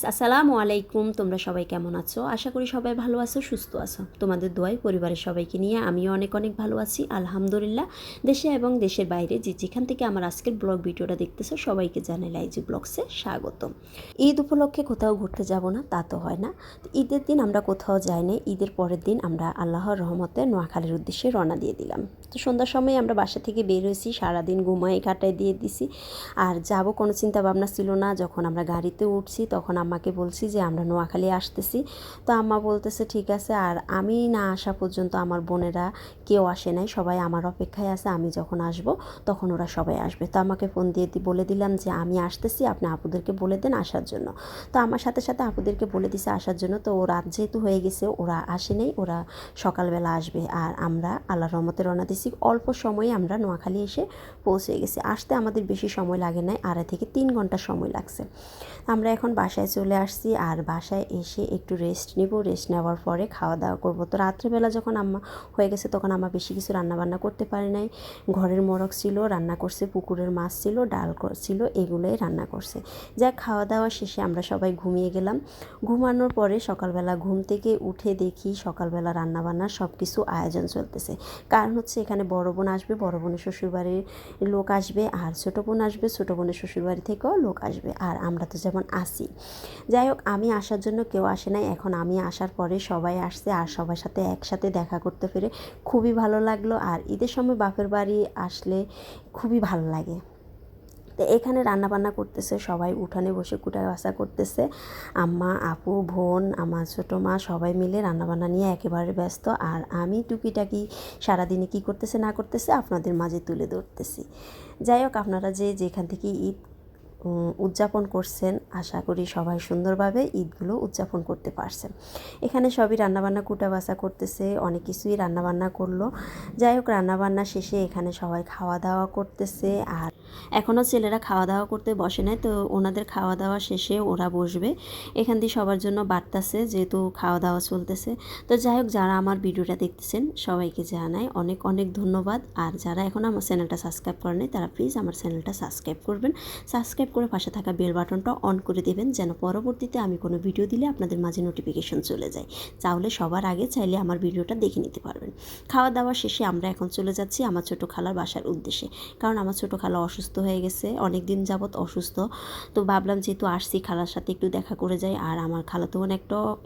Guys, আসসালামু আলাইকুম। তোমরা সবাই কেমন আছো? আশা করি সবাই ভালো আছো, সুস্থ আছো। তোমাদের দোয়ায় পরিবারের সবাইকে নিয়ে আমিও অনেক অনেক ভালো আছি, আলহামদুলিল্লাহ। দেশে এবং দেশের বাইরে যেখান থেকে আমার আজকের ব্লগ ভিডিওটা দেখতেছো সবাইকে জানাই লাইজি ব্লগসে স্বাগতম। ঈদ উপলক্ষে কোথাও ঘুরতে যাব না তা তো হয় না। ঈদের দিন আমরা কোথাও যাই না। ঈদের পরের দিন আমরা আল্লাহর রহমতে নোয়াখালীর উদ্দেশ্যে রওনা দিয়ে দিলাম। তো সন্ধ্যার সময় আমরা বাসা থেকে বের হয়েছি, সারাদিন ঘুমাই কাটাই দিয়ে দিছি। আর যাব কোনো চিন্তা ভাবনা ছিল না। যখন আমরা গাড়িতে উঠছি তখন আম্মাকে বলছি যে আমরা নোয়াখালী আসতেছি। তো আম্মা বলতেছে ঠিক আছে। আর আমি না আসা পর্যন্ত আমার বোনেরা কেউ আসে নাই, সবাই আমার অপেক্ষায় আছে। আমি যখন আসব তখন ওরা সবাই আসবে। তো আমাকে ফোন দিয়ে বলে দিলাম যে আমি আসতেছি, আপনি আপুদেরকে বলে দেন আসার জন্য। তো আমার সাথে সাথে আপুদেরকে বলে দিছে আসার জন্য। তো ও রাত যেহেতু হয়ে গেছে, ওরা আসে নেই, ওরা সকালবেলা আসবে। আর আমরা আল্লাহর রহমতে রওনা দিছি। অল্প সময়ে আমরা নোয়াখালী এসে পৌঁছে গেছি। আসতে আমাদের বেশি সময় লাগে নাই, 2.5 থেকে 3 ঘন্টা সময় লাগছে। আমরা এখন বাসায় চলে আসছি। আর বাসায় এসে একটু রেস্ট নিব। রেস্ট নেওয়ার পরে খাওয়া দাওয়া করবো। তো রাত্রেবেলা যখন আম্মা হয়ে গেছে তখন আম্মা বেশি কিছু রান্নাবান্না করতে পারে নাই। ঘরের মোরগ ছিল, রান্না করছে, পুকুরের মাছ ছিল, ডাল ছিল, এগুলোই রান্না করছে। যা খাওয়া দাওয়া শেষে আমরা সবাই ঘুমিয়ে গেলাম। ঘুমানোর পরে সকালবেলা ঘুম থেকে উঠে দেখি সকালবেলা রান্নাবান্নার সব কিছু আয়োজন চলতেছে। কারণ হচ্ছে এখানে বড় বোন আসবে, বড় বোনের শ্বশুরবাড়ির লোক আসবে, আর ছোটো বোন আসবে, ছোটো বোনের শ্বশুরবাড়ি থেকেও লোক আসবে। আর আমরা তো যেমন আসি, যাই হোক আমি আসার জন্য কেউ আসে নাই। এখন আমি আসার পরে সবাই আসছে। আর সবার সাথে একসাথে দেখা করতে পেরে খুবই ভালো লাগলো। আর ঈদের সময় বাপের বাড়ি আসলে খুবই ভালো লাগে। তো এখানে রান্নাবান্না করতেছে, সবাই উঠানে বসে কুটা বাসা করতেছে। আম্মা, আপু, বোন, আমার ছোটো মা সবাই মিলে রান্নাবান্না নিয়ে একেবারে ব্যস্ত। আর আমি টুকিটাকি সারাদিনে কী করতেছে না করতেছে আপনাদের মাঝে তুলে ধরতেছি। যাই হোক, আপনারা যেখান থেকে ঈদ উদযাপন করছেন, আশা করি সবাই সুন্দরভাবে ঈদগুলো উদযাপন করতে পারছেন। এখানে সবই রান্নাবান্না কুটা বাসা করতেছে, অনেক কিছুই রান্নাবান্না করলো। যাই হোক, রান্নাবান্না শেষে এখানে সবাই খাওয়া দাওয়া করতেছে। আর এখনও ছেলেরা খাওয়া দাওয়া করতে বসে নাই। তো ওনাদের খাওয়া দাওয়া শেষে ওরা বসবে। এখান দিয়ে সবার জন্য বাড়তেছে, যেহেতু খাওয়া দাওয়া চলতেছে। তো যাই হোক, যারা আমার ভিডিওটা দেখতেছেন সবাইকে জানাই অনেক অনেক ধন্যবাদ। আর যারা এখন আমার চ্যানেলটা সাবস্ক্রাইব করেনি তারা প্লিজ আমার চ্যানেলটা সাবস্ক্রাইব করবেন। সাবস্ক্রাইব করে পাশে থাকা বেল বাটনটা অন করে দেবেন, যেন পরবর্তীতে আমি কোনো ভিডিও দিলে আপনাদের মাঝে নোটিফিকেশন চলে যায়। তাহলে সবার আগে চাইলে আমার ভিডিওটা দেখে নিতে পারবেন। খাওয়া দাওয়া শেষে আমরা এখন চলে যাচ্ছি আমার ছোটো খালার বাসার উদ্দেশ্যে। কারণ আমার ছোটো খালা অসুস্থ হয়ে গেছে, অনেক দিন যাবৎ অসুস্থ। তো ভাবলাম যেহেতু আসছি খালার সাথে একটু দেখা করে যাই। আর আমার খালাতো বোন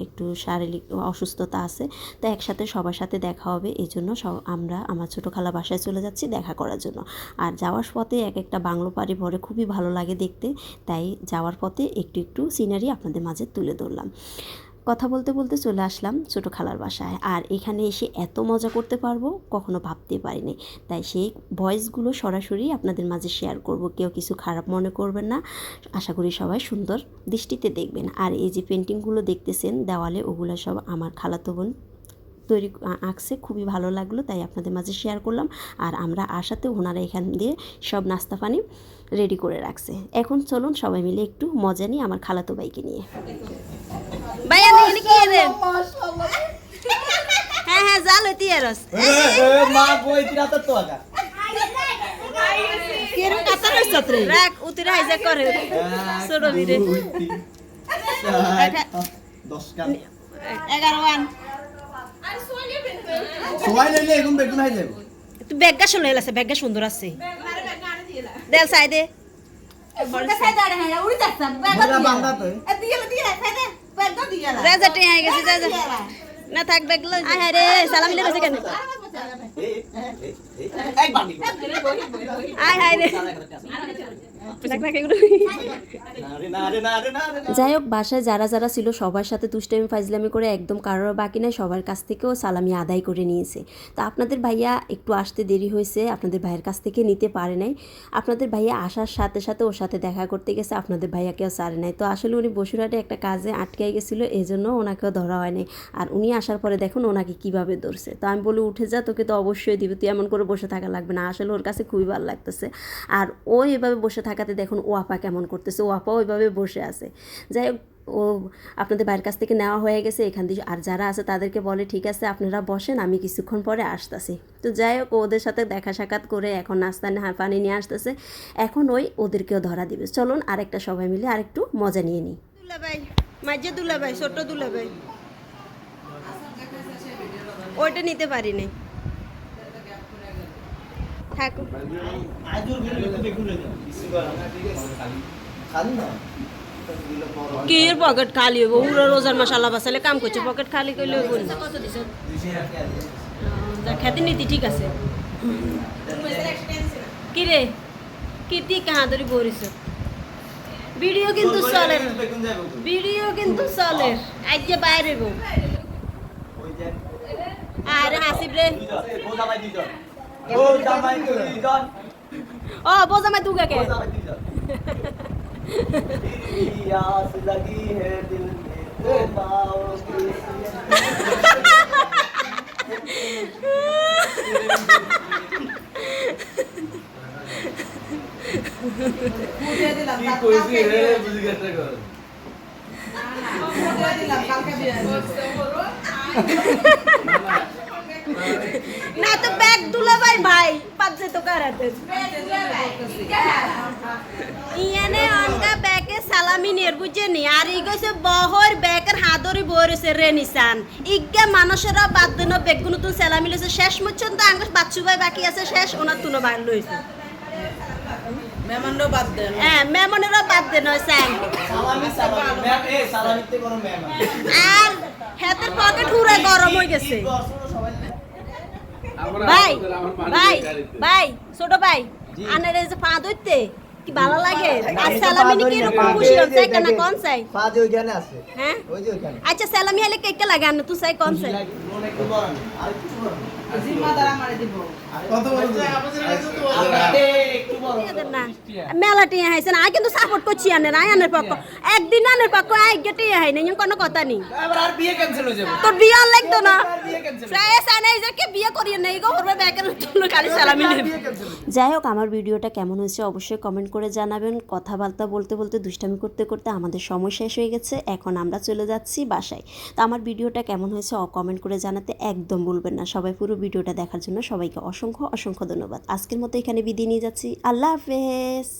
একটু শারীরিক অসুস্থতা আছে, তো একসাথে সবার সাথে দেখা হবে। এই জন্য আমরা আমার ছোটো খালা বাসায় চলে যাচ্ছি দেখা করার জন্য। আর যাওয়ার পথে এক একটা বাংলো বাড়ি ভরে খুবই ভালো লাগে দেখতে। তাই যাওয়ার পথে একটু একটু সিনারি আপনাদের মাঝে তুলে ধরলাম। কথা বলতে বলতে চলে আসলাম ছোটো খালার বাসায়। আর এখানে এসে এত মজা করতে পারবো কখনো ভাবতে পারিনি। তাই সেই ভয়েসগুলো সরাসরি আপনাদের মাঝে শেয়ার করব। কেউ কিছু খারাপ মনে করবেন না, আশা করি সবাই সুন্দর দৃষ্টিতে দেখবেন। আর এই যে পেন্টিংগুলো দেখতেছেন দেওয়ালে, ওগুলো সব আমার খালাতো বোন তৈরি আঁকছে, খুবই ভালো লাগলো, তাই আপনাদের মাঝে শেয়ার করলাম। আর আমরা আসাতে ওনারা এখান দিয়ে সব নাস্তা পানি রেডি করে রাখছে। এখন চলুন সবাই মিলে একটু মজা নিই আমার খালাতো ভাইকে নিয়ে। ভাইয়া দেখেন কি রে? হ্যাঁ হ্যাঁ, জাল হইতি এরস মা বই তিরাতে তো আগা কেরম কাতা রইছত রে রাখ উতিরা আইজা করে ছোট ভিড়ে 10 কান 11 ওয়ান আর সোয়াই লইলে এরকম বেগুন হই যাবে। তুই ব্যাগটা শুনে এলাছে, ব্যাগটা সুন্দর আছে, দেল সাইডে ফোনটা সাইডে আরে হ্যাঁ উড়ি যাচ্ছে ব্যাগটা বান্দা তো এ দিয়ে সাইডে ব্যাগটা দিয়ে লা রেজেটে হয়ে গেছে যা না থাক ব্যাগ লই আয় রে সালাম দিলে বসে কেন এক বান্ডি আয় হায় রে যাই হোক, বাসায় যারা যারা ছিল সবার সাথে দুষ্টামি ফাজলামি করে একদম কারোর বাকি নাই, সবার কাছ থেকেও সালামি আদায় করে নিয়েছে। তো আপনাদের ভাইয়া একটু আসতে দেরি হয়েছে, আপনাদের ভাইয়ের কাছ থেকে নিতে পারে নাই। আপনাদের ভাইয়া আসার সাথে সাথে ওর সাথে দেখা করতে গেছে, আপনাদের ভাইয়াকেও ছাড়ে নাই। তো আসলে উনি বসুরহাটে একটা কাজে আটকে গেছিলো, এই জন্য ওনাকেও ধরা হয়নি। আর উনি আসার পরে দেখুন ওনাকে কীভাবে ধরছে। তো আমি বলি উঠে যা, তোকে তো অবশ্যই দিবে, তুই এমন করে বসে থাকা লাগবে না। আসলে ওর কাছে খুবই ভালো লাগতেছে। আর ও এভাবে বসে থাকাতে দেখুন ও আপা কেমন করতেছে, ও আপাও ওইভাবে বসে আছে। যাই হোক, ও আপনাদের ভাইয়ের কাছ থেকে নেওয়া হয়ে গেছে এখান থেকে। আর যারা আছে তাদেরকে বলে ঠিক আছে আপনারা বসেন, আমি কিছুক্ষণ পরে আসতেছি। তো যাই হোক, ওদের সাথে দেখা সাক্ষাৎ করে এখন নাস্তা পানি নিয়ে আসতেছে। এখন ওদেরকেও ধরা দিবে। চলুন আরেকটা সবাই মিলে আরেকটু মজা নিয়ে নিই। মাঝে দুলাভাই, ছোট দুলাভাই, ওইটা নিতে পারি নাই। থাকো। কি এর পকেট খালি হইব? পুরো রোজার মশালা বাসালে কাম করছে, পকেট খালি করলে হইব না। খেতে নীতি ঠিক আছে। কি রে কীর্তি কাহা ধরে বরিস? ভিডিও কিন্তু চলে, ভিডিও কিন্তু চলে। আজকে বাইরে গো আর হাসিব রে। ও বোঝামাই দুগা কে না তো ব্যাগ দুলা ভাই ভাই পাঁচে তো কারাতে ইয়ানে অনকা ব্যাগে সালামি নির বুঝে নি আর ই গইছে বহর ব্যাগের হাদরি বরেছে রেনিসান ইজ্ঞা মানুষেরা বাদ দেন বেগুন তো সালামি লইছে শেষ পর্যন্ত আঙ্গুস বাচ্চু ভাই বাকি আছে শেষ ওনা তুনো বাইর লইছে মেহমানরা বাদ দেন হ্যাঁ মেহমানেরা বাদ দেন সাইন সালামি সালামি ম্যাম এ সালামিতে করো মেহমান আর হাতের পকেট পুরো গরম হয়ে গেছে ভাই ভাই ভাই ছোট ভাই আনের যে পা ধরতে কি ভালো লাগে আর সালামি নি কি রকম খুশি হচ্ছে কেন কোন চাই পা যে ওখানে আছে হ্যাঁ ওই যে ওখানে আচ্ছা সালামি হলে কেকটা লাগে আন তুই চাই কোন চাই একটু বড় আর একটু বড় জিম্মাদার আমারে দিব কত বড় একটু বড় না মেলাটি আইছেন আই কিন্তু সাপোর্ট করছি আনের আই আনের পক্ষ একদিন আনের পক্ষ আই গেটে আই নাই কোনো কথা নেই এবার আর বিয়ে ক্যান্সেল হয়ে যাবে তোর বিয়ে লাগতো না ফ্রেশ আনাই যে কি বিয়ে করিয়ে নেই গো করবে ব্যাকের জন্য খালি সালামি নেবে যাই হোক আমার ভিডিওটা কেমন হয়েছে অবশ্যই কমেন্ট করে জানাবেন কথাবার্তা বলতে বলতে দুষ্টামি করতে করতে আমাদের সময় শেষ হয়ে গেছে এখন আমরা চলে যাচ্ছি বাসায় তো আমার ভিডিওটা কেমন হয়েছে কমেন্ট করে জানাতে একদম ভুলবেন না সবাই পুরো ভিডিওটা দেখার জন্য সবাইকে অসংখ্য অসংখ্য ধন্যবাদ আজকের মতো এখানে বিদায় নিয়ে যাচ্ছি আল্লাহ হাফেজ